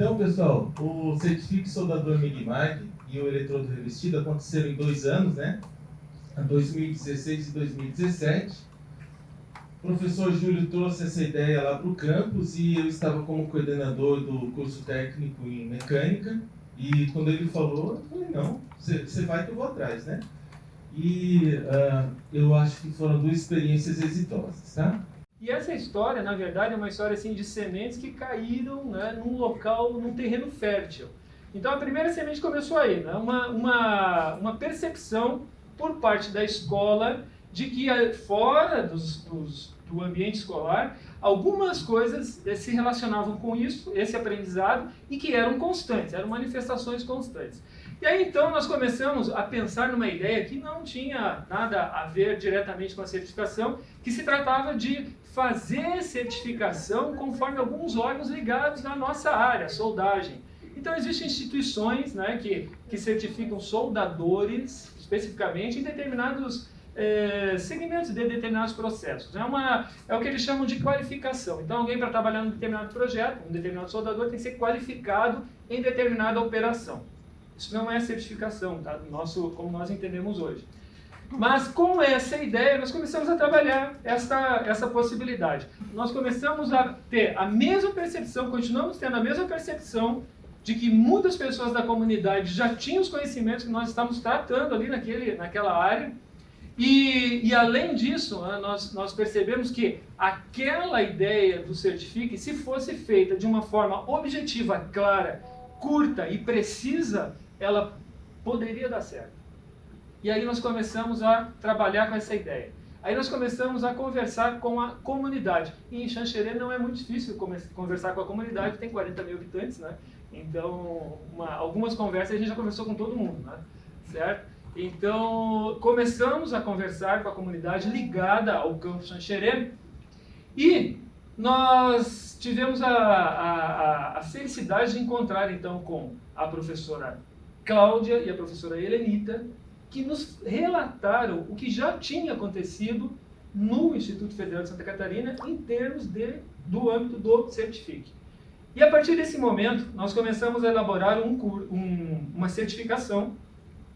Então, pessoal, o Certifique Soldador MIG-MAG e o Eletrodo Revestido aconteceram em 2 anos, né? Em 2016 e 2017. O professor Júlio trouxe essa ideia lá para o campus e eu estava como coordenador do curso técnico em mecânica. E quando ele falou, eu falei, não, você vai que eu vou atrás, né? E eu acho que foram 2 experiências exitosas, tá? E essa história, na verdade, é uma história assim, de sementes que caíram, né, num local, num terreno fértil. Então a primeira semente começou aí, né, uma percepção por parte da escola de que fora do ambiente escolar, algumas coisas se relacionavam com isso, esse aprendizado, e que eram constantes, eram manifestações constantes. E aí então nós começamos a pensar numa ideia que não tinha nada a ver diretamente com a certificação, que se tratava de fazer certificação conforme alguns órgãos ligados na nossa área, soldagem. Então existem instituições, né, que certificam soldadores, especificamente, em determinados segmentos de determinados processos. É o que eles chamam de qualificação. Então alguém para trabalhar num determinado projeto, um determinado soldador, tem que ser qualificado em determinada operação. Isso não é certificação, tá? Como nós entendemos hoje. Mas com essa ideia, nós começamos a trabalhar essa possibilidade. Nós começamos a ter a mesma percepção, continuamos tendo a mesma percepção de que muitas pessoas da comunidade já tinham os conhecimentos que nós estamos tratando ali naquela área. E além disso, nós percebemos que aquela ideia do Certifique, se fosse feita de uma forma objetiva, clara, curta e precisa, ela poderia dar certo. E aí nós começamos a trabalhar com essa ideia. Aí nós começamos a conversar com a comunidade. E em Xanxerê não é muito difícil conversar com a comunidade, tem 40 mil habitantes, né? Então, algumas conversas a gente já conversou com todo mundo, né? Certo? Então, começamos a conversar com a comunidade ligada ao campo Xanxerê e nós tivemos a felicidade de encontrar, então, com a professora Cláudia e a professora Helenita, que nos relataram o que já tinha acontecido no Instituto Federal de Santa Catarina em termos do âmbito do Certifique. E a partir desse momento, nós começamos a elaborar uma certificação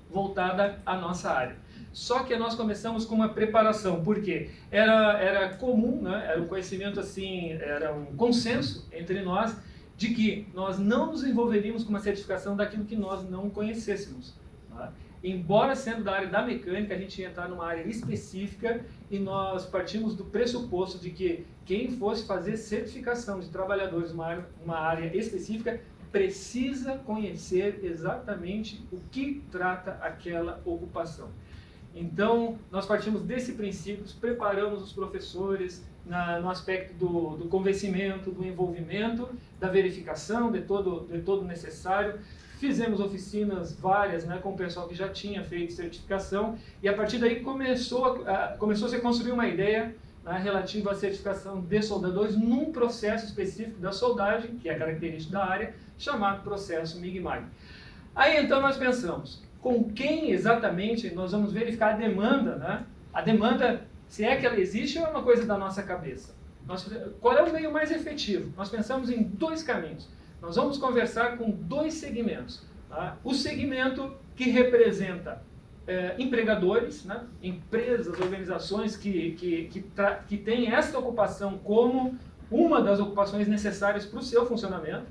voltada à nossa área. Só que nós começamos com uma preparação, porque era comum, né? Era um conhecimento assim, era um consenso entre nós, de que nós não nos envolveríamos com uma certificação daquilo que nós não conhecêssemos. Tá? Embora sendo da área da mecânica, a gente ia entrar numa área específica e nós partimos do pressuposto de que quem fosse fazer certificação de trabalhadores numa área específica precisa conhecer exatamente o que trata aquela ocupação. Então, nós partimos desse princípio, preparamos os professores no aspecto do convencimento, do envolvimento, da verificação de todo o necessário. Fizemos oficinas várias, né, com o pessoal que já tinha feito certificação e a partir daí começou-se a construir uma ideia, né, relativa à certificação de soldadores num processo específico da soldagem, que é característico da área, chamado processo MIG-MAG. Aí então nós pensamos, com quem exatamente nós vamos verificar a demanda, né? A demanda, se é que ela existe ou é uma coisa da nossa cabeça? Qual é o meio mais efetivo? Nós pensamos em 2 caminhos. Nós vamos conversar com 2 segmentos. Tá? O segmento que representa empregadores, né? Empresas, organizações que têm esta ocupação como uma das ocupações necessárias para o seu funcionamento.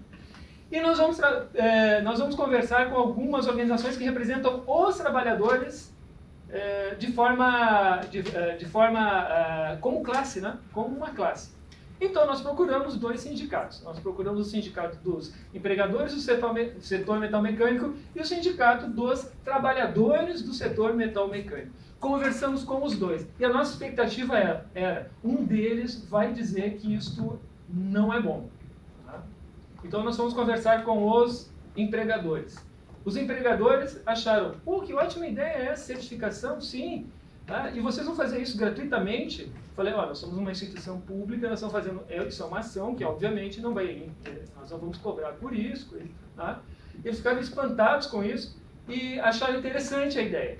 E nós vamos conversar com algumas organizações que representam os trabalhadores como classe, né? Como uma classe. Então nós procuramos 2 sindicatos. Nós procuramos o sindicato dos empregadores do setor metal mecânico e o sindicato dos trabalhadores do setor metal mecânico. Conversamos com os 2. E a nossa expectativa era um deles vai dizer que isto não é bom. Tá? Então nós fomos conversar com os empregadores. Os empregadores acharam, que ótima ideia é essa certificação, sim. E vocês vão fazer isso gratuitamente? Falei, nós somos uma instituição pública, nós estamos fazendo isso é uma ação que obviamente nós não vamos cobrar por isso. Tá? Eles ficaram espantados com isso e acharam interessante a ideia.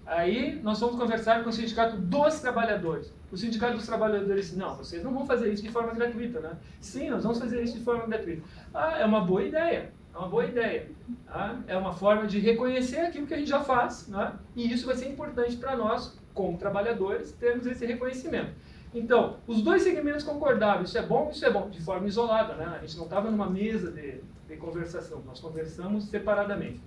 Aí nós fomos conversar com o Sindicato dos Trabalhadores. O Sindicato dos Trabalhadores disse, não, vocês não vão fazer isso de forma gratuita, né? Sim, nós vamos fazer isso de forma gratuita. Ah, é uma boa ideia. É uma boa ideia. Tá? É uma forma de reconhecer aquilo que a gente já faz, né? E isso vai ser importante para nós, como trabalhadores, termos esse reconhecimento. Então, os dois segmentos concordaram, isso é bom, de forma isolada, né? A gente não estava numa mesa de conversação, nós conversamos separadamente.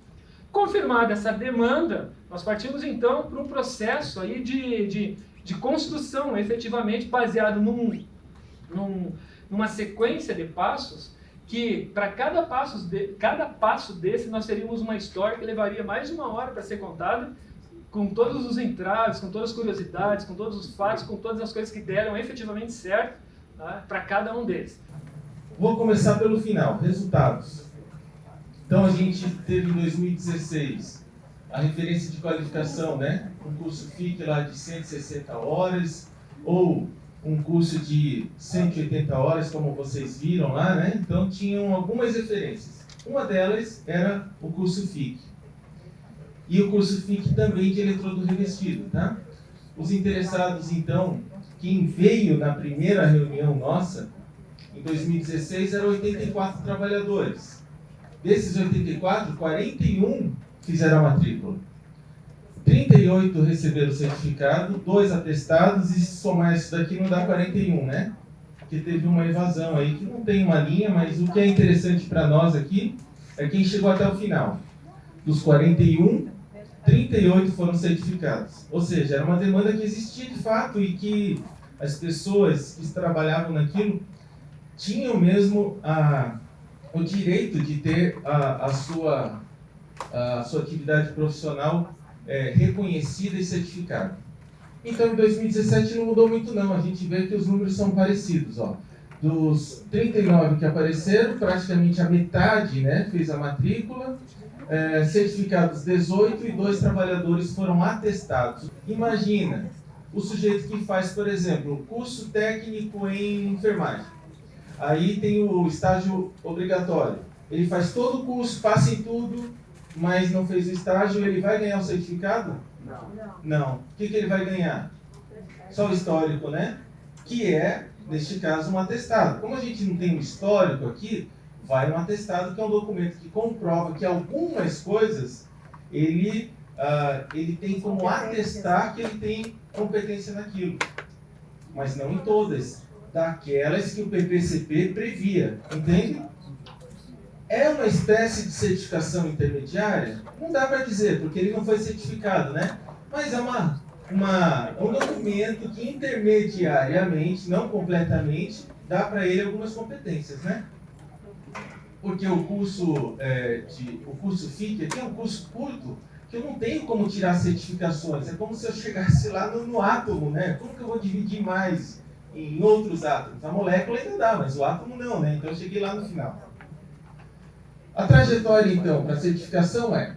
Confirmada essa demanda, nós partimos então para um processo aí de construção, efetivamente baseado numa sequência de passos, que para cada passo desse nós teríamos uma história que levaria mais de 1 hora para ser contada, com todos os entraves, com todas as curiosidades, com todos os fatos, com todas as coisas que deram efetivamente certo, tá, para cada um deles. Vou começar pelo final, resultados. Então a gente teve em 2016 a referência de qualificação, né? Um curso FIC lá de 160 horas, ou um curso de 180 horas, como vocês viram lá, né? Então tinham algumas referências. Uma delas era o curso FIC. E o curso FIC também de eletrodo revestido, tá? Os interessados, então, quem veio na primeira reunião nossa, em 2016, eram 84 trabalhadores. Desses 84, 41 fizeram a matrícula. 38 receberam o certificado, 2 atestados, e se somar isso daqui não dá 41, né? Porque teve uma evasão aí, que não tem uma linha, mas o que é interessante para nós aqui é quem chegou até o final. Dos 41, 38 foram certificados. Ou seja, era uma demanda que existia de fato e que as pessoas que trabalhavam naquilo tinham mesmo o direito de ter a sua atividade profissional reconhecida e certificada. Então, em 2017 não mudou muito não, a gente vê que os números são parecidos. Ó. Dos 39 que apareceram, praticamente a metade, né, fez a matrícula, certificados 18 e 2 trabalhadores foram atestados. Imagina, o sujeito que faz, por exemplo, um curso técnico em enfermagem. Aí tem o estágio obrigatório. Ele faz todo o curso, passa em tudo, mas não fez o estágio, ele vai ganhar o certificado? Não. O que ele vai ganhar? Só o histórico, né? Que é, neste caso, um atestado. Como a gente não tem um histórico aqui, vai um atestado, que é um documento que comprova que algumas coisas ele tem como atestar que ele tem competência naquilo. Mas não em todas. Daquelas que o PPCP previa, entende? É uma espécie de certificação intermediária? Não dá para dizer, porque ele não foi certificado, né? Mas é um documento que intermediariamente, não completamente, dá para ele algumas competências, né? Porque o curso FIC aqui é um curso curto, que eu não tenho como tirar certificações. É como se eu chegasse lá no átomo, né? Como que eu vou dividir mais em outros átomos? A molécula ainda dá, mas o átomo não, né? Então eu cheguei lá no final. A trajetória, então, para a certificação é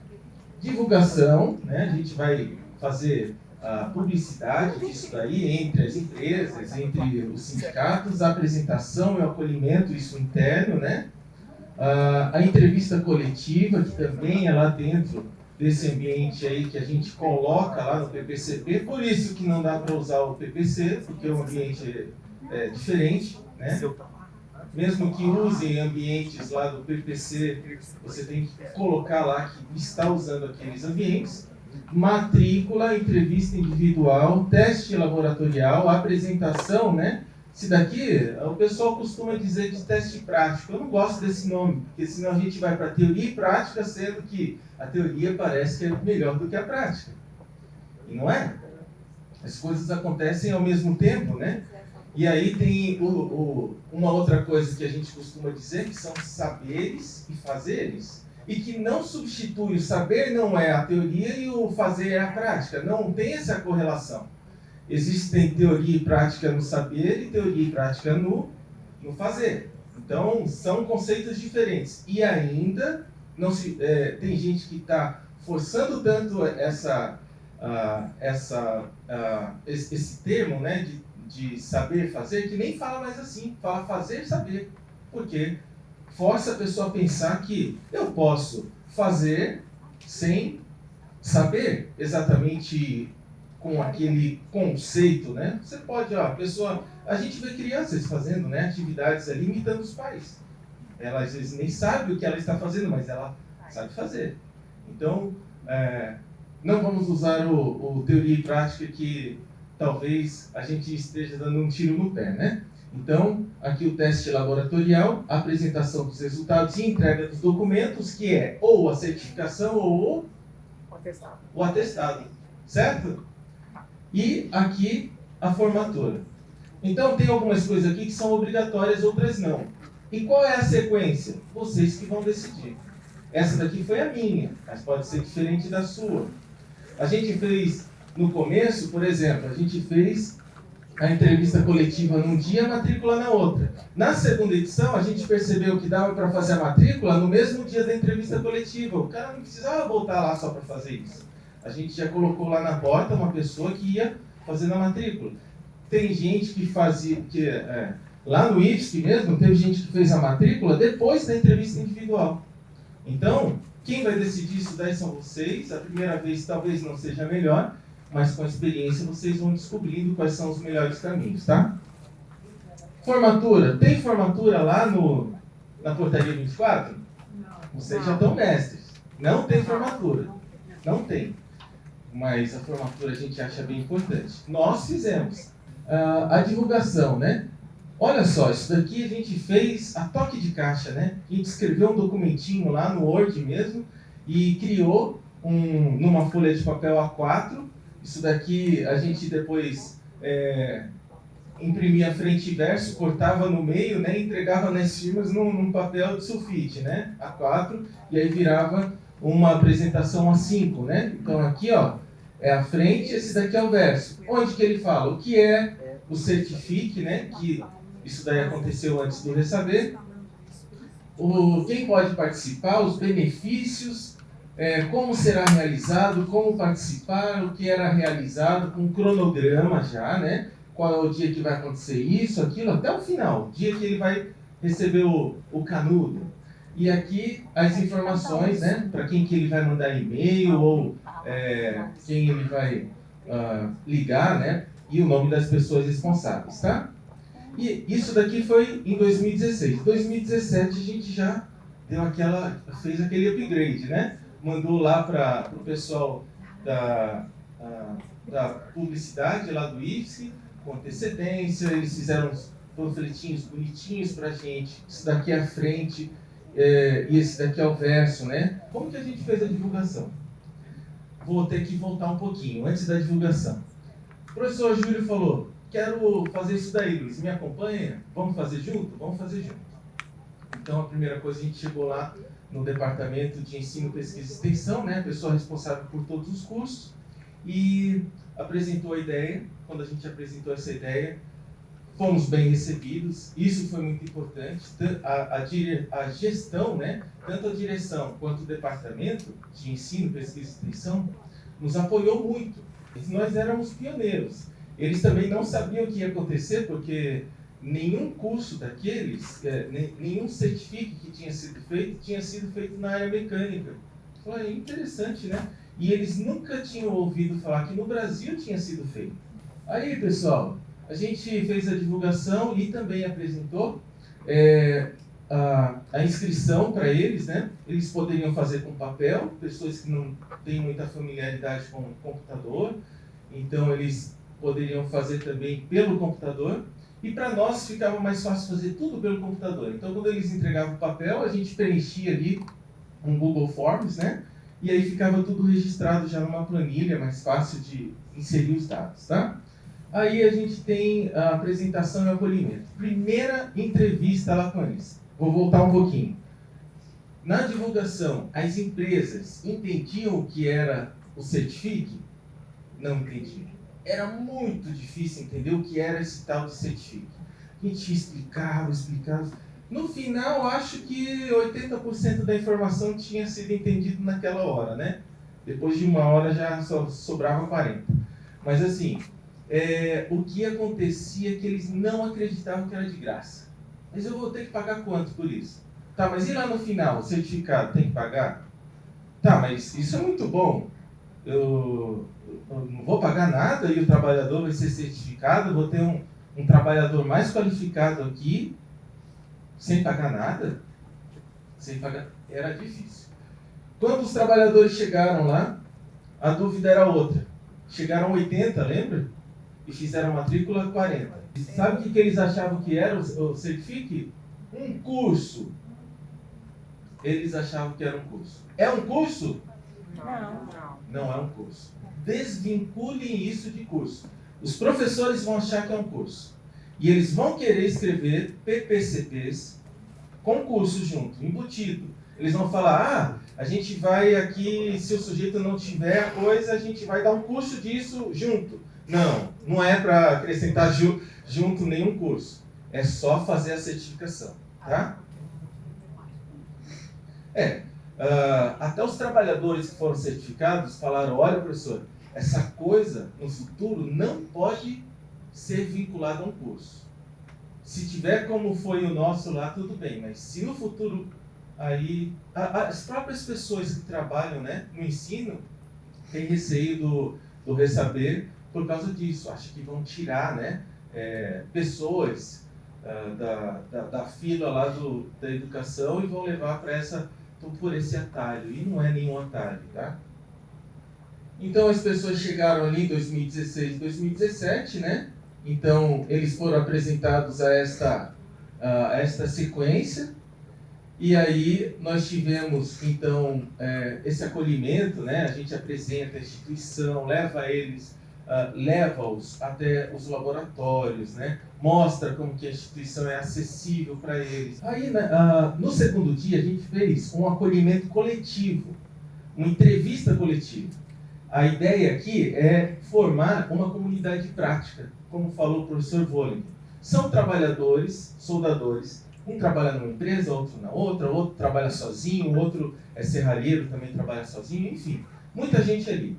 divulgação, né? A gente vai fazer a publicidade disso daí entre as empresas, entre os sindicatos, a apresentação e o acolhimento, isso interno, né? A entrevista coletiva, que também é lá dentro desse ambiente aí que a gente coloca lá no PPCP, por isso que não dá para usar o PPC, porque o ambiente é diferente, né? Mesmo que use ambientes lá do PPC, você tem que colocar lá que está usando aqueles ambientes. Matrícula, entrevista individual, teste laboratorial, apresentação, né? Se daqui, o pessoal costuma dizer de teste prático. Eu não gosto desse nome, porque senão a gente vai para teoria e prática, sendo que a teoria parece que é melhor do que a prática. E não é? As coisas acontecem ao mesmo tempo, né? E aí tem uma outra coisa que a gente costuma dizer, que são saberes e fazeres, e que não substitui o saber, não é a teoria, e o fazer é a prática. Não tem essa correlação. Existem teoria e prática no saber e teoria e prática no fazer. Então, são conceitos diferentes. E ainda, tem gente que está forçando tanto esse termo, né, de saber fazer, que nem fala mais assim, fala fazer e saber. Porque força a pessoa a pensar que eu posso fazer sem saber exatamente com aquele conceito, né? Você pode, ó, a gente vê crianças fazendo, né, atividades ali imitando os pais. Ela às vezes nem sabe o que ela está fazendo, mas ela sabe fazer. Então, não vamos usar o teoria e prática que talvez a gente esteja dando um tiro no pé, né? Então, aqui o teste laboratorial, a apresentação dos resultados e entrega dos documentos, que é ou a certificação ou o atestado, certo? E aqui a formatura. Então, tem algumas coisas aqui que são obrigatórias, outras não. E qual é a sequência? Vocês que vão decidir. Essa daqui foi a minha, mas pode ser diferente da sua. A gente fez, no começo, por exemplo, a gente fez a entrevista coletiva num dia, a matrícula na outra. Na segunda edição, a gente percebeu que dava para fazer a matrícula no mesmo dia da entrevista coletiva. O cara não precisava voltar lá só para fazer isso. A gente já colocou lá na porta uma pessoa que ia fazendo a matrícula. Tem gente que fazia, lá no IFSC mesmo, teve gente que fez a matrícula depois da entrevista individual. Então, quem vai decidir isso daí são vocês. A primeira vez talvez não seja melhor, mas com a experiência vocês vão descobrindo quais são os melhores caminhos, tá? Formatura. Tem formatura lá na portaria 24? Vocês já estão mestres. Não tem formatura. Não tem. Mas a formatura a gente acha bem importante. Nós fizemos a divulgação, né? Olha só, isso daqui a gente fez a toque de caixa, né? A gente escreveu um documentinho lá no Word mesmo e criou numa folha de papel A4. Isso daqui a gente depois imprimia frente e verso, cortava no meio, né? E entregava nas firmas num papel de sulfite, né? A4, e aí virava uma apresentação A5, né? Então aqui, ó, é a frente, esse daqui é o verso. Onde que ele fala? O que é o certifique, né? Que isso daí aconteceu antes do Ressaber. Quem pode participar, os benefícios, como será realizado, como participar, o que era realizado, com um cronograma já, né? Qual é o dia que vai acontecer isso, aquilo, até o final, o dia que ele vai receber o canudo. E aqui as informações, né? Para quem que ele vai mandar e-mail ou quem ele vai ligar, né? E o nome das pessoas responsáveis, tá? E isso daqui foi em 2016. Em 2017 a gente já fez aquele upgrade, né? Mandou lá para o pessoal da publicidade lá do IFSC, com antecedência, eles fizeram uns panfletinhos bonitinhos para a gente. Isso daqui é a frente e esse daqui é o verso, né? Como que a gente fez a divulgação? Vou ter que voltar um pouquinho, antes da divulgação. O professor Júlio falou: quero fazer isso daí, Luiz, me acompanha? Vamos fazer junto? Vamos fazer junto. Então, a primeira coisa, a gente chegou lá no departamento de ensino, pesquisa e extensão, né, a pessoa responsável por todos os cursos, e apresentou a ideia. Quando a gente apresentou essa ideia, fomos bem recebidos, isso foi muito importante. A gestão, né, tanto a direção quanto o departamento de ensino, pesquisa e extensão, nos apoiou muito. Nós éramos pioneiros. Eles também não sabiam o que ia acontecer, porque nenhum curso daqueles, nenhum certifique que tinha sido feito na área mecânica. Foi interessante, né? E eles nunca tinham ouvido falar que no Brasil tinha sido feito. Aí, pessoal, a gente fez a divulgação e também apresentou a inscrição para eles, né? Eles poderiam fazer com papel, pessoas que não têm muita familiaridade com o computador, então eles poderiam fazer também pelo computador. E para nós ficava mais fácil fazer tudo pelo computador. Então, quando eles entregavam o papel, a gente preenchia ali um Google Forms, né? E aí ficava tudo registrado já numa planilha, mais fácil de inserir os dados, tá? Aí a gente tem a apresentação e acolhimento. Primeira entrevista lá com eles. Vou voltar um pouquinho. Na divulgação, as empresas entendiam o que era o certifique? Não entendiam. Era muito difícil entender o que era esse tal de certifique. A gente explicava. No final, acho que 80% da informação tinha sido entendido naquela hora, né? Depois de 1 hora já só sobrava 40%. Mas assim, o que acontecia é que eles não acreditavam que era de graça. Mas eu vou ter que pagar quanto por isso? Tá, mas e lá no final, o certificado tem que pagar? Tá, mas isso é muito bom. eu não vou pagar nada e o trabalhador vai ser certificado, eu vou ter um trabalhador mais qualificado aqui, sem pagar nada? Sem pagar, era difícil. Quando os trabalhadores chegaram lá, a dúvida era outra. Chegaram 80, lembra? E fizeram matrícula 40. Sabe o que eles achavam que era o Certifique? Um curso. Eles achavam que era um curso. É um curso? Não. Não é um curso. Desvinculem isso de curso. Os professores vão achar que é um curso. E eles vão querer escrever PPCPs com curso junto, embutido. Eles vão falar, a gente vai aqui, se o sujeito não tiver coisa, a gente vai dar um curso disso junto. Não, não é para acrescentar junto nenhum curso. É só fazer a certificação, tá? Até os trabalhadores que foram certificados falaram, olha, professor, essa coisa no futuro não pode ser vinculada a um curso. Se tiver como foi o nosso lá, tudo bem, mas se no futuro, aí, as próprias pessoas que trabalham, né, no ensino têm receio do ressaber por causa disso. Acho que vão tirar, né, pessoas da fila lá da educação e vão levar por esse atalho. E não é nenhum atalho, tá? Então as pessoas chegaram ali em 2016, 2017, né? Então eles foram apresentados a esta sequência. E aí nós tivemos, então, esse acolhimento, né? A gente apresenta a instituição, leva-os até os laboratórios, né? Mostra como que a instituição é acessível para eles. Aí, no segundo dia, a gente fez um acolhimento coletivo, uma entrevista coletiva. A ideia aqui é formar uma comunidade prática, como falou o professor Volling. São trabalhadores, soldadores, um trabalha numa empresa, outro na outra, outro trabalha sozinho, outro é serralheiro, também trabalha sozinho, enfim, muita gente ali.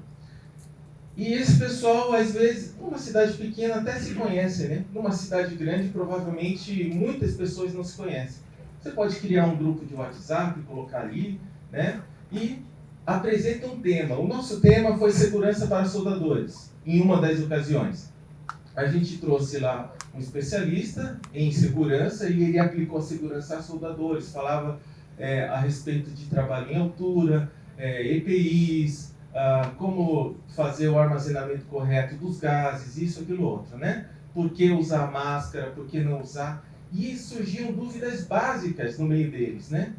E esse pessoal, às vezes, numa cidade pequena até se conhece, né? Numa cidade grande, provavelmente, muitas pessoas não se conhecem. Você pode criar um grupo de WhatsApp, colocar ali, né? E apresenta um tema. O nosso tema foi segurança para soldadores, em uma das ocasiões. A gente trouxe lá um especialista em segurança e ele aplicou a segurança a soldadores. Falava a respeito de trabalho em altura, EPIs, como fazer o armazenamento correto dos gases, isso, aquilo, outro, né? Por que usar máscara, por que não usar? E surgiam dúvidas básicas no meio deles, né?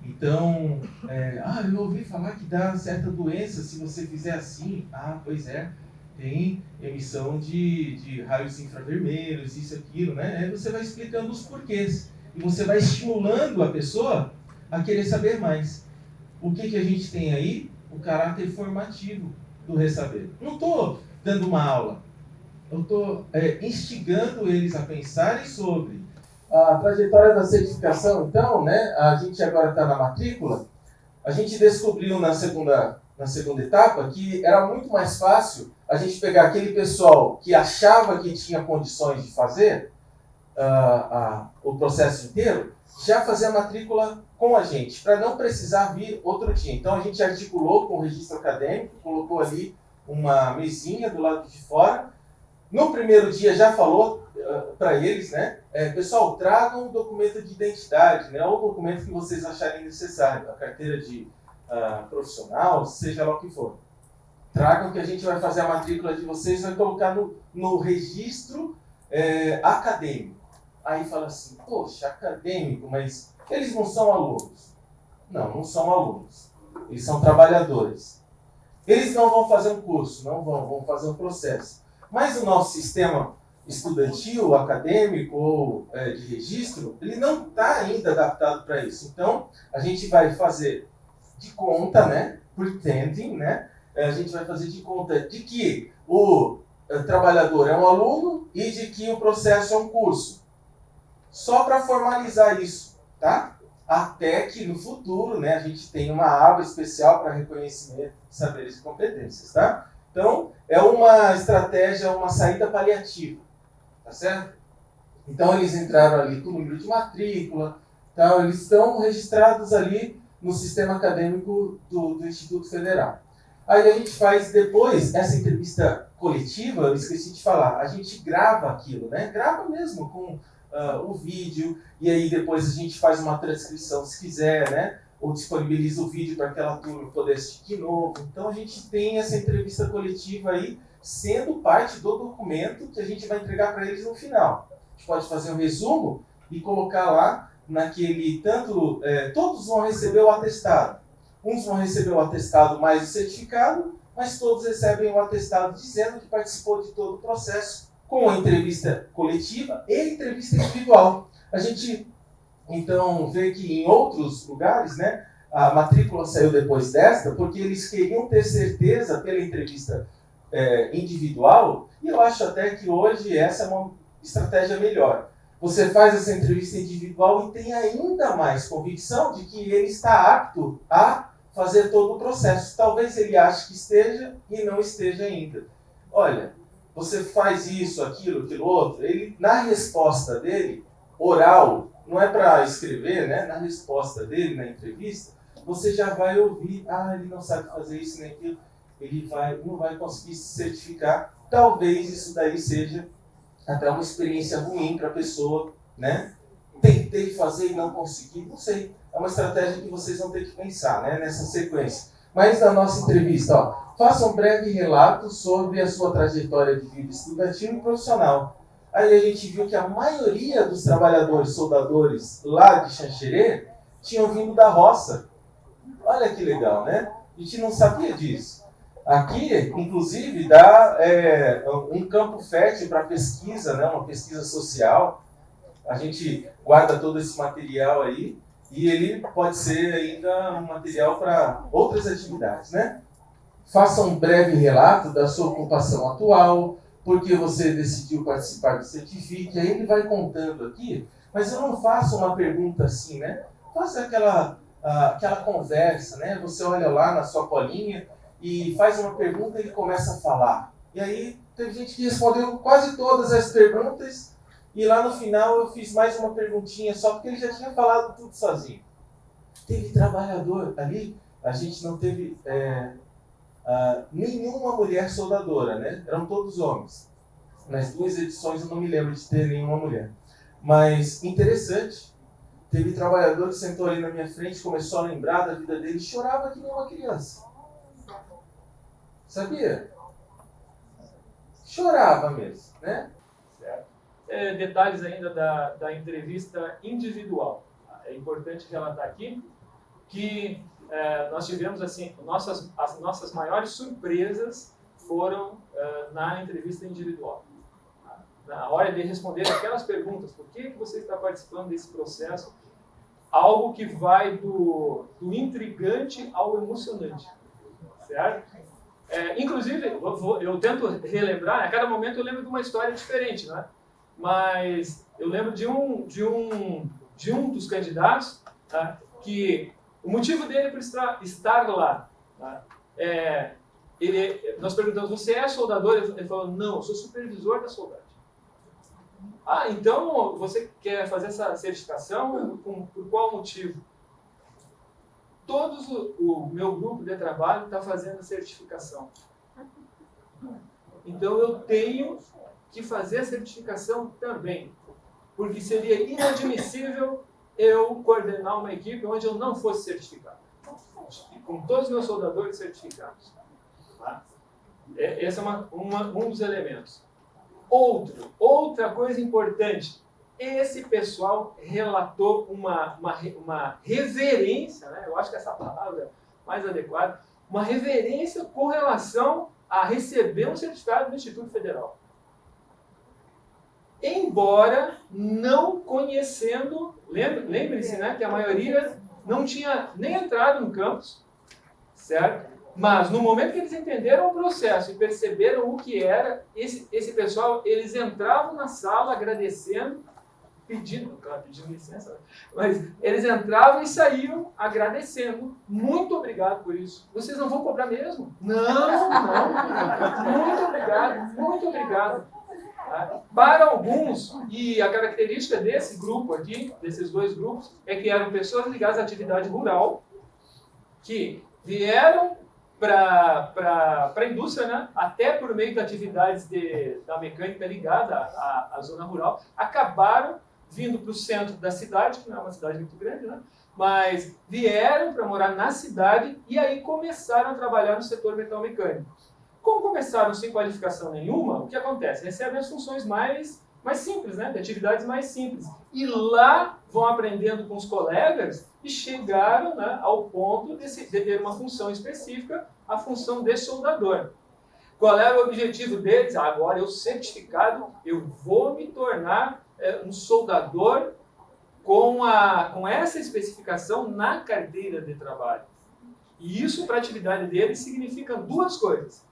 Então, eu ouvi falar que dá certa doença se você fizer assim. Pois é, tem emissão de raios infravermelhos, isso, aquilo, né? Aí você vai explicando os porquês. E você vai estimulando a pessoa a querer saber mais. O que a gente tem aí? O caráter formativo do ressaber. Não estou dando uma aula. Eu estou instigando eles a pensarem sobre a trajetória da certificação. Então, né, a gente agora está na matrícula. A gente descobriu na segunda etapa que era muito mais fácil a gente pegar aquele pessoal que achava que tinha condições de fazer o processo inteiro, já fazer a matrícula com a gente, para não precisar vir outro dia. Então a gente articulou com o registro acadêmico, colocou ali uma mesinha do lado de fora. No primeiro dia já falou para eles, né? Pessoal, tragam um documento de identidade, né? Ou o documento que vocês acharem necessário, a carteira de profissional, seja lá o que for. Tragam que a gente vai fazer a matrícula de vocês, vai colocar no registro acadêmico. Aí fala assim, poxa, acadêmico, mas eles não são alunos. Não são alunos. Eles são trabalhadores. Eles não vão fazer um curso, vão fazer um processo. Mas o nosso sistema estudantil, acadêmico ou de registro, ele não está ainda adaptado para isso. Então, a gente vai fazer de conta, né, pretending, né, a gente vai fazer de conta de que o trabalhador é um aluno e de que o processo é um curso. Só para formalizar isso, tá? Até que no futuro, né, a gente tem uma aba especial para reconhecimento de saberes e competências, tá? Então, é uma estratégia, uma saída paliativa, tá certo? Então, eles entraram ali com o número de matrícula, tá? Eles estão registrados ali no sistema acadêmico do Instituto Federal. Aí a gente faz depois, essa entrevista coletiva, eu esqueci de falar, a gente grava aquilo, né? Grava mesmo com o vídeo, e aí depois a gente faz uma transcrição se quiser, né? Ou disponibiliza o vídeo para aquela turma poder assistir de novo. Então a gente tem essa entrevista coletiva aí, sendo parte do documento que a gente vai entregar para eles no final. A gente pode fazer um resumo e colocar lá naquele tanto, todos vão receber o atestado. Uns vão receber o atestado mais o certificado, mas todos recebem o atestado dizendo que participou de todo o processo, com a entrevista coletiva e entrevista individual. A gente, então, vê que em outros lugares, né, a matrícula saiu depois desta, porque eles queriam ter certeza pela entrevista individual, e eu acho até que hoje essa é uma estratégia melhor. Você faz essa entrevista individual e tem ainda mais convicção de que ele está apto a fazer todo o processo. Talvez ele ache que esteja e não esteja ainda. Olha, você faz isso, aquilo outro, ele, na resposta dele, oral, não é para escrever, né? Na resposta dele, na entrevista, você já vai ouvir, ele não sabe fazer isso nem aquilo, ele não vai conseguir se certificar. Talvez isso daí seja até uma experiência ruim para a pessoa, né? Tentei fazer e não consegui, não sei. É uma estratégia que vocês vão ter que pensar, né, nessa sequência. Mas na nossa entrevista, faça um breve relato sobre a sua trajetória de vida estudantil e profissional. Aí a gente viu que a maioria dos trabalhadores soldadores lá de Xanxerê tinham vindo da roça. Olha que legal, né? A gente não sabia disso. Aqui, inclusive, dá um campo fértil para pesquisa, né? Uma pesquisa social. A gente guarda todo esse material aí e ele pode ser ainda um material para outras atividades, né? Faça um breve relato da sua ocupação atual, por que você decidiu participar do Certifique, aí ele vai contando aqui, mas eu não faço uma pergunta assim, né? Faça aquela conversa, né? Você olha lá na sua colinha e faz uma pergunta e ele começa a falar. E aí teve gente que respondeu quase todas as perguntas e lá no final eu fiz mais uma perguntinha só porque ele já tinha falado tudo sozinho. Teve trabalhador ali, a gente não teve nenhuma mulher soldadora, né? Eram todos homens. Nas 2 edições eu não me lembro de ter nenhuma mulher. Mas interessante, teve trabalhador que sentou ali na minha frente, começou a lembrar da vida dele, chorava que nem uma criança. Sabia? Chorava mesmo, né? Certo. Detalhes ainda da entrevista individual. É importante relatar aqui que nós tivemos assim, as nossas maiores surpresas foram na entrevista individual. Na hora de responder aquelas perguntas, por que você está participando desse processo? Algo que vai do intrigante ao emocionante, certo? Inclusive, eu tento relembrar, a cada momento eu lembro de uma história diferente, né? Mas eu lembro de um dos candidatos, tá? Que o motivo dele para estar lá, tá? Nós perguntamos, você é soldador? Ele falou, não, eu sou supervisor da soldagem. Então você quer fazer essa certificação? Por qual motivo? O meu grupo de trabalho está fazendo a certificação. Então eu tenho que fazer a certificação também, porque seria inadmissível eu coordenar uma equipe onde eu não fosse certificado, com todos os meus soldadores certificados. Tá? Esse é um dos elementos. Outra coisa importante, esse pessoal relatou uma reverência, né? Eu acho que essa palavra é mais adequada, uma reverência com relação a receber um certificado do Instituto Federal. Embora não conhecendo, lembre-se, né, que a maioria não tinha nem entrado no campus, certo? Mas no momento que eles entenderam o processo e perceberam o que era, esse pessoal, eles entravam na sala agradecendo, pedindo licença, mas eles entravam e saíam agradecendo. Muito obrigado por isso. Vocês não vão cobrar mesmo? Não. Muito obrigado. Para alguns, e a característica desse grupo aqui, desses 2 grupos, é que eram pessoas ligadas à atividade rural, que vieram para a indústria, né? Até por meio de atividades da mecânica ligada à zona rural, acabaram vindo para o centro da cidade, que não é uma cidade muito grande, né? Mas vieram para morar na cidade e aí começaram a trabalhar no setor metalmecânico. Como começaram sem qualificação nenhuma, o que acontece? Recebem as funções mais simples, né? De atividades mais simples. E lá vão aprendendo com os colegas e chegaram, né, ao ponto de ter uma função específica, a função de soldador. Qual era o objetivo deles? Agora eu certificado, eu vou me tornar um soldador com essa especificação na carteira de trabalho. E isso para a atividade deles significa duas coisas.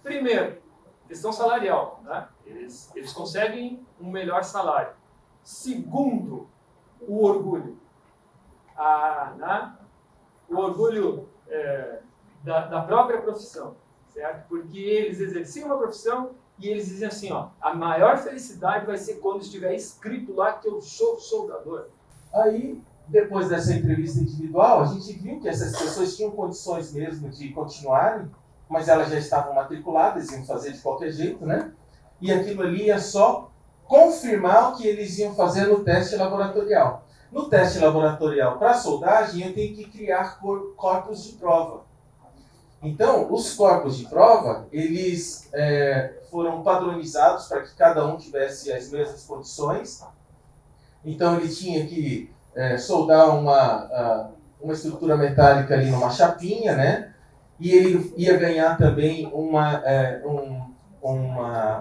Primeiro, questão salarial, né? Eles conseguem um melhor salário. Segundo, o orgulho. Né? O orgulho da própria profissão, certo? Porque eles exerciam uma profissão e eles dizem assim, ó, a maior felicidade vai ser quando estiver escrito lá que eu sou soldador. Aí, depois dessa entrevista individual, a gente viu que essas pessoas tinham condições mesmo de continuarem, mas elas já estavam matriculadas, iam fazer de qualquer jeito, né? E aquilo ali ia só confirmar o que eles iam fazer no teste laboratorial. No teste laboratorial para soldagem, eu tenho que criar corpos de prova. Então, os corpos de prova, eles foram padronizados para que cada um tivesse as mesmas condições. Então, ele tinha que soldar uma estrutura metálica ali numa chapinha, né? E ele ia ganhar também uma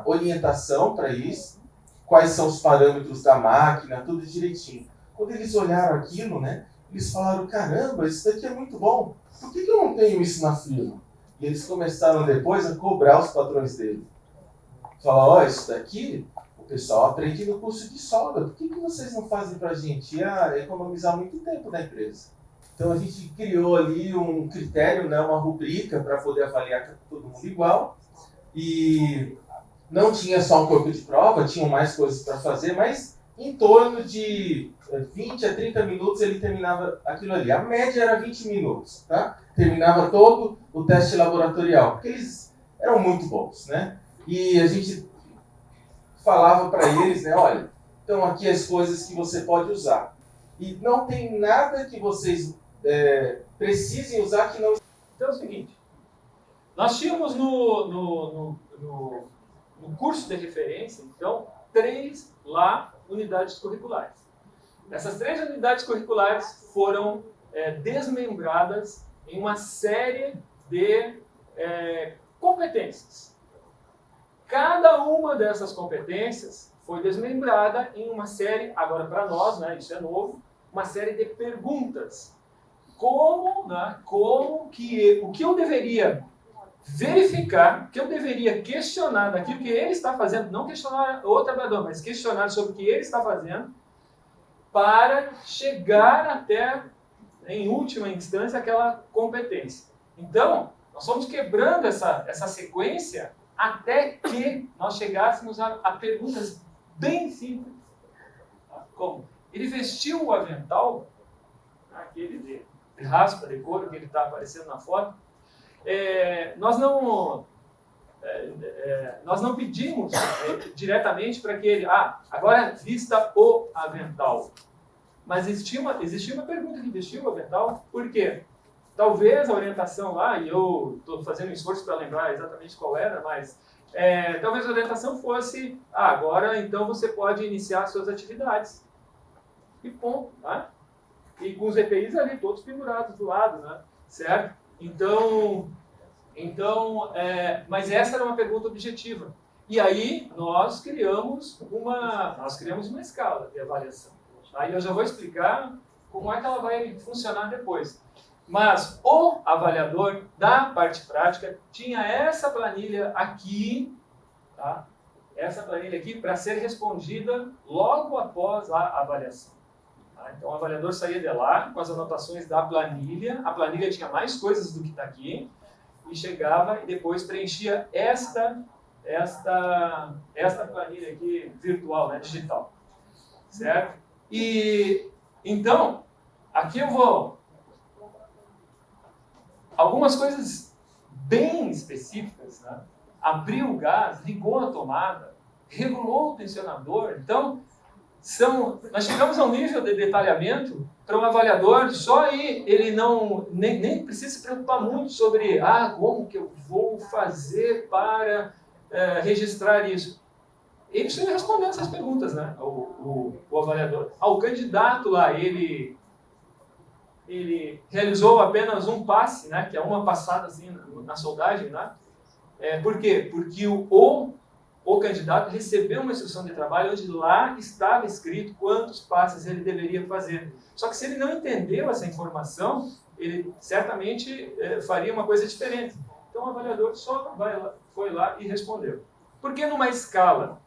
orientação para isso, quais são os parâmetros da máquina, tudo direitinho. Quando eles olharam aquilo, né, eles falaram, caramba, isso daqui é muito bom, por que eu não tenho isso na firma? E eles começaram depois a cobrar os patrões dele. Falaram, isso daqui o pessoal aprende no curso de solda, por que vocês não fazem para a gente? Ia economizar muito tempo na empresa. Então a gente criou ali um critério, né, uma rubrica para poder avaliar todo mundo igual. E não tinha só um corpo de prova, tinham mais coisas para fazer, mas em torno de 20 a 30 minutos ele terminava aquilo ali. A média era 20 minutos, tá? Terminava todo o teste laboratorial, porque eles eram muito bons, né? E a gente falava para eles, né, olha, então aqui as coisas que você pode usar. E não tem nada que vocês precisem usar que não... Então é o seguinte, nós tínhamos no curso de referência, então, 3 unidades curriculares. Essas 3 unidades curriculares foram desmembradas em uma série de competências. Cada uma dessas competências foi desmembrada em uma série, agora para nós, né, isso é novo, uma série de perguntas. O que eu deveria verificar, o que eu deveria questionar daquilo que ele está fazendo, não questionar o trabalhador, mas questionar sobre o que ele está fazendo, para chegar até, em última instância, aquela competência. Então, nós fomos quebrando essa sequência até que nós chegássemos a perguntas bem simples. Como? Ele vestiu o avental, aquele de raspa de couro que ele está aparecendo na foto. Nós não pedimos diretamente para que ele, agora vista o avental. Mas existia uma pergunta que vestiu o avental, por quê? Talvez a orientação lá, e eu estou fazendo um esforço para lembrar exatamente qual era, mas talvez a orientação fosse, agora então você pode iniciar suas atividades. E ponto, tá? E com os EPIs ali, todos pendurados do lado, né? Certo? Então, mas essa era uma pergunta objetiva. E aí nós criamos uma escala de avaliação. Aí eu já vou explicar como é que ela vai funcionar depois. Mas o avaliador da parte prática tinha essa planilha aqui, tá? Essa planilha aqui para ser respondida logo após a avaliação. Então, o avaliador saía de lá com as anotações da planilha. A planilha tinha mais coisas do que está aqui. E chegava e depois preenchia esta planilha aqui virtual, né, digital. Certo? E, então, aqui eu vou... Algumas coisas bem específicas, né? Abriu o gás, ligou a tomada, regulou o tensionador. Então, nós chegamos a um nível de detalhamento para um avaliador só aí ele nem precisa se preocupar muito sobre como que eu vou fazer para registrar isso. Ele precisa responder essas perguntas, né? O avaliador. O candidato lá, ele realizou apenas um passe, né? Que é uma passada assim na soldagem, né? Por quê? Porque o candidato recebeu uma instrução de trabalho onde lá estava escrito quantos passes ele deveria fazer. Só que se ele não entendeu essa informação, ele certamente faria uma coisa diferente. Então o avaliador só foi lá e respondeu. Por que numa escala?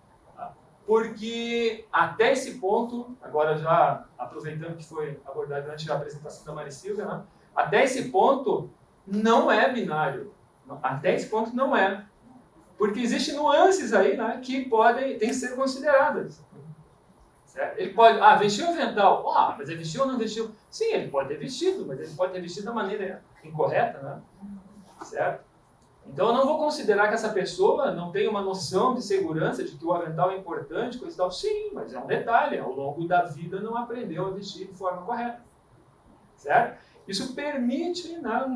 Porque até esse ponto, agora já aproveitando que foi abordado durante a apresentação da Maria Silvia, né? Até esse ponto não é binário. Até esse ponto não é. Porque existem nuances aí, né, que têm que ser consideradas. Certo? Ele pode, vestiu o avental. Mas ele vestiu ou não vestiu? Sim, ele pode ter vestido, mas ele pode ter vestido da maneira incorreta, né? Certo? Então eu não vou considerar que essa pessoa não tem uma noção de segurança, de que o avental é importante, coisa e tal. Sim, mas é um detalhe. Ao longo da vida não aprendeu a vestir de forma correta. Certo? Isso permite, né,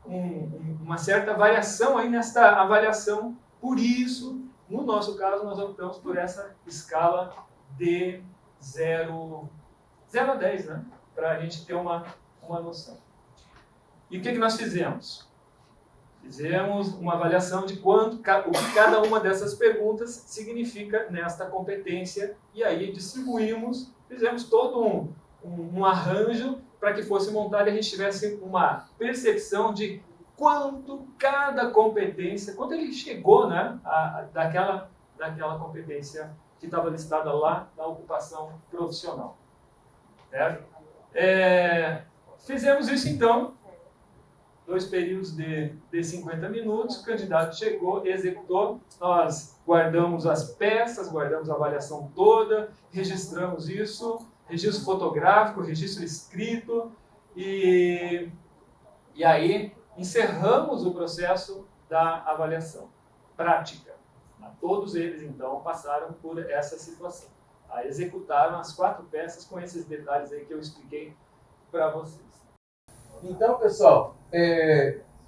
uma certa variação aí nesta avaliação. Por isso, no nosso caso, nós optamos por essa escala de 0 a 10, né? Para a gente ter uma noção. E o que nós fizemos? Fizemos uma avaliação de o que cada uma dessas perguntas significa nesta competência, e aí distribuímos, fizemos todo um arranjo para que fosse montado e a gente tivesse uma percepção de quanto cada competência, quanto ele chegou, né, daquela competência que estava listada lá na ocupação profissional. Certo? Fizemos isso então, 2 períodos de 50 minutos, o candidato chegou, executou, nós guardamos as peças, guardamos a avaliação toda, registramos isso, registro fotográfico, registro escrito, e aí encerramos o processo da avaliação prática. Todos eles, então, passaram por essa situação. Executaram as 4 peças com esses detalhes aí que eu expliquei para vocês. Então, pessoal,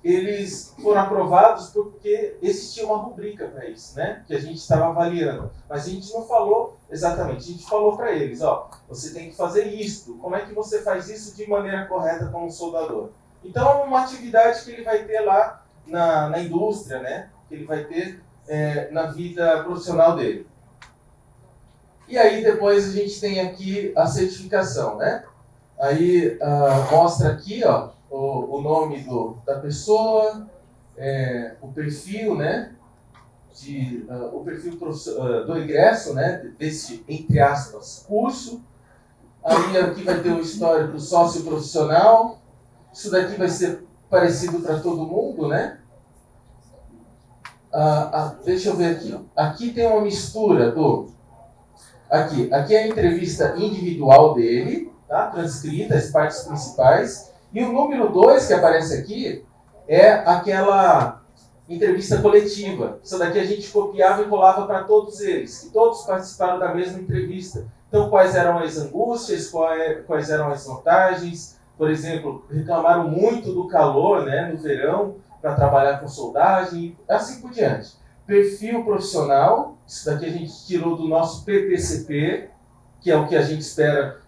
eles foram aprovados porque existia uma rubrica para isso, né? Que a gente estava avaliando. Mas a gente não falou exatamente. A gente falou para eles, você tem que fazer isto. Como é que você faz isso de maneira correta como soldador? Então, é uma atividade que ele vai ter lá na indústria, né? Que ele vai ter na vida profissional dele. E aí, depois, a gente tem aqui a certificação, né? Aí, mostra aqui, o nome da pessoa, o perfil, né? O perfil do ingresso, né? Desse, entre aspas, curso. Aí, aqui vai ter o histórico sócio-profissional. Isso daqui vai ser parecido para todo mundo, né? Deixa eu ver aqui. Aqui tem uma mistura Aqui é a entrevista individual dele, tá? Transcrita, as partes principais. E o número 2 que aparece aqui é aquela entrevista coletiva. Isso daqui a gente copiava e colava para todos eles, que todos participaram da mesma entrevista. Então, quais eram as angústias, quais eram as vantagens. Por exemplo, reclamaram muito do calor, né, no verão, para trabalhar com soldagem, assim por diante. Perfil profissional, isso daqui a gente tirou do nosso PPCP, que é o que a gente espera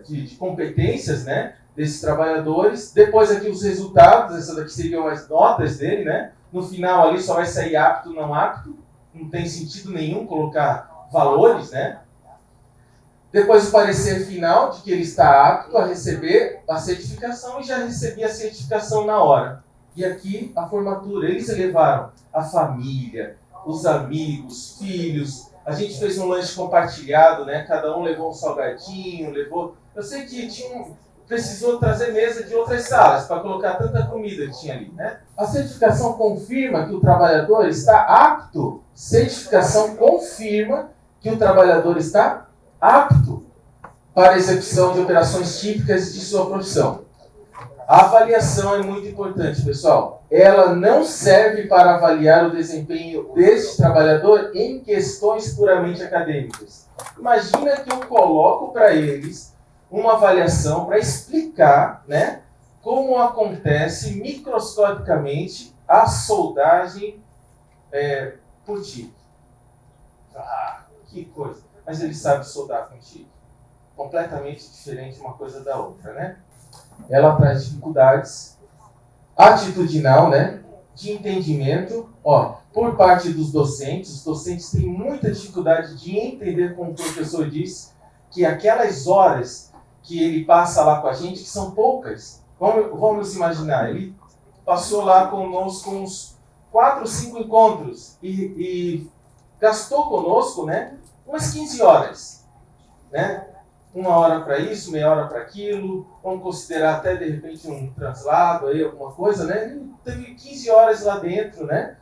de competências, né, desses trabalhadores. Depois aqui os resultados, essas daqui seriam as notas dele, né? No final ali só vai sair apto, não apto, não tem sentido nenhum colocar valores, né? Depois o parecer final de que ele está apto a receber a certificação e já recebia a certificação na hora. E aqui a formatura, eles levaram a família, os amigos, filhos. A gente fez um lanche compartilhado, né? Cada um levou um salgadinho, levou... Eu sei que precisou trazer mesa de outras salas para colocar tanta comida que tinha ali, né? A certificação confirma que o trabalhador está apto. Certificação confirma que o trabalhador está apto para a execução de operações típicas de sua profissão. A avaliação é muito importante, pessoal. Ela não serve para avaliar o desempenho deste trabalhador em questões puramente acadêmicas. Imagina que eu coloco para eles uma avaliação para explicar, né, como acontece microscopicamente a soldagem por TIG. Ah, que coisa. Mas ele sabe soldar com TIG. Completamente diferente uma coisa da outra, né? Ela traz dificuldades atitudinal, né, de entendimento, por parte dos docentes. Os docentes têm muita dificuldade de entender, como o professor disse, que aquelas horas que ele passa lá com a gente, que são poucas. Vamos imaginar, ele passou lá conosco uns 4, 5 encontros e gastou conosco, né, umas 15 horas, né? 1 hora para isso, meia hora para aquilo, vamos considerar até de repente um translado, aí, alguma coisa, né? Ele teve 15 horas lá dentro, né?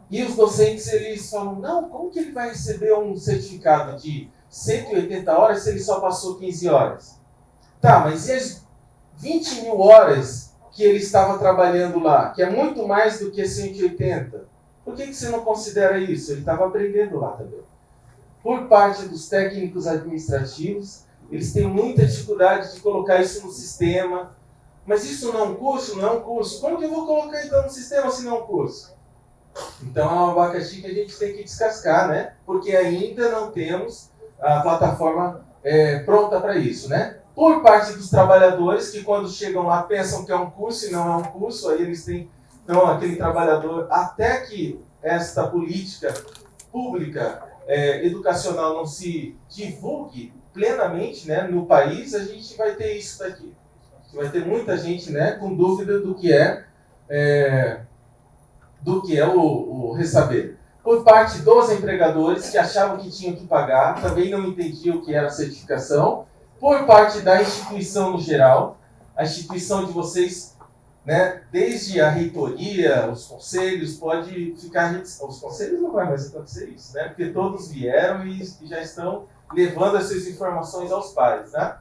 E os docentes, eles falam, não, como que ele vai receber um certificado de 180 horas se ele só passou 15 horas? Tá, mas e as 20 mil horas que ele estava trabalhando lá, que é muito mais do que 180? Por que você não considera isso? Ele estava aprendendo lá também. Por parte dos técnicos administrativos, eles têm muita dificuldade de colocar isso no sistema. Mas isso não é um curso? Não é um curso. Como que eu vou colocar então no sistema se não é um curso? Então é um abacaxi que a gente tem que descascar, né? Porque ainda não temos a plataforma pronta para isso, né? Por parte dos trabalhadores, que quando chegam lá pensam que é um curso e não é um curso, aí eles têm, então, aquele trabalhador, até que esta política pública educacional não se divulgue plenamente, né, no país, a gente vai ter isso daqui. Vai ter muita gente, né, com dúvida do que é o ressaber. Por parte dos empregadores, que achavam que tinham que pagar, também não entendiam o que era certificação. Por parte da instituição no geral, a instituição de vocês, né, desde a reitoria, os conselhos, pode ficar... Os conselhos não vai mais acontecer isso, né? Porque todos vieram e já estão levando essas informações aos pares, né?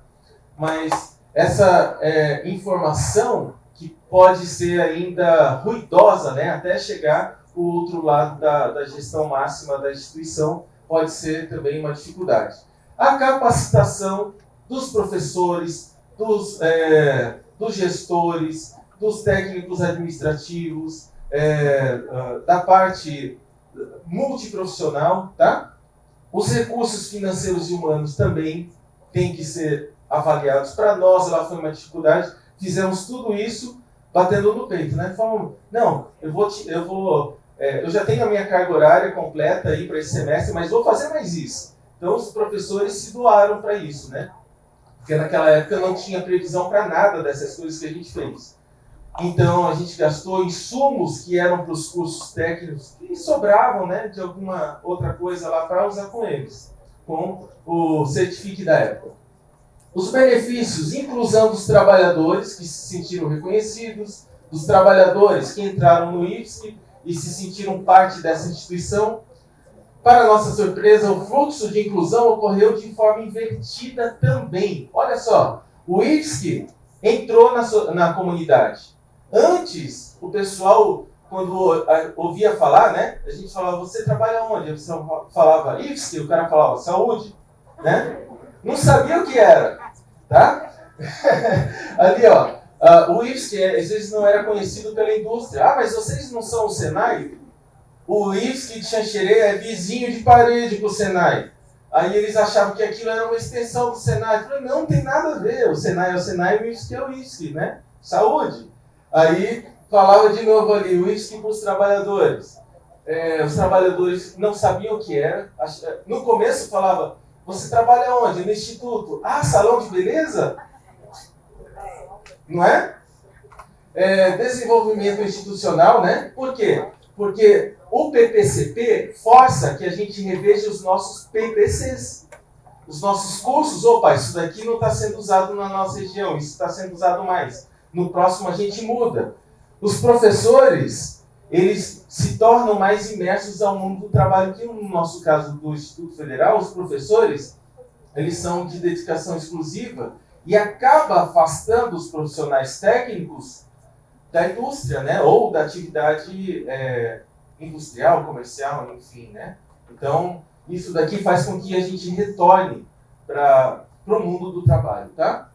Mas essa informação que pode ser ainda ruidosa, né, até chegar o outro lado da gestão máxima da instituição, pode ser também uma dificuldade. A capacitação dos professores, dos gestores, dos técnicos administrativos, da parte multiprofissional, tá? Os recursos financeiros e humanos também têm que ser avaliados. Para nós, ela foi uma dificuldade. Fizemos tudo isso batendo no peito, né? Falamos, não, eu já tenho a minha carga horária completa aí para esse semestre, mas vou fazer mais isso. Então, os professores se doaram para isso, né? Porque naquela época não tinha previsão para nada dessas coisas que a gente fez. Então, a gente gastou insumos que eram para os cursos técnicos e sobravam, né, de alguma outra coisa lá para usar com eles, com o Certifique da época. Os benefícios, inclusão dos trabalhadores que se sentiram reconhecidos, dos trabalhadores que entraram no IFSC e se sentiram parte dessa instituição. Para nossa surpresa, o fluxo de inclusão ocorreu de forma invertida também. Olha só, o IFSC entrou na comunidade. Antes, o pessoal, quando ouvia falar, né, a gente falava, você trabalha onde? Você falava IFSC, o cara falava saúde, né? Não sabia o que era, tá? Ali, ó, o IFSC às vezes não era conhecido pela indústria. Ah, mas vocês não são o Senai? O IFSC de Xanxerê é vizinho de parede com o Senai. Aí eles achavam que aquilo era uma extensão do Senai. Eu falei, não tem nada a ver. O Senai é o Senai e o IFSC é o IFSC, né? Saúde. Aí falava de novo ali, o IFSC para os trabalhadores. Os trabalhadores não sabiam o que era. No começo falava, você trabalha onde? No instituto. Ah, salão de beleza? Não é? Desenvolvimento institucional, né? Por quê? Porque o PPCP força que a gente reveja os nossos PPCs. Os nossos cursos, opa, isso daqui não está sendo usado na nossa região, isso está sendo usado mais. No próximo a gente muda. Os professores, eles se tornam mais imersos ao mundo do trabalho, que no nosso caso do Instituto Federal, os professores, eles são de dedicação exclusiva e acaba afastando os profissionais técnicos da indústria, né? Ou da atividade industrial, comercial, enfim, né? Então, isso daqui faz com que a gente retorne para o mundo do trabalho, tá?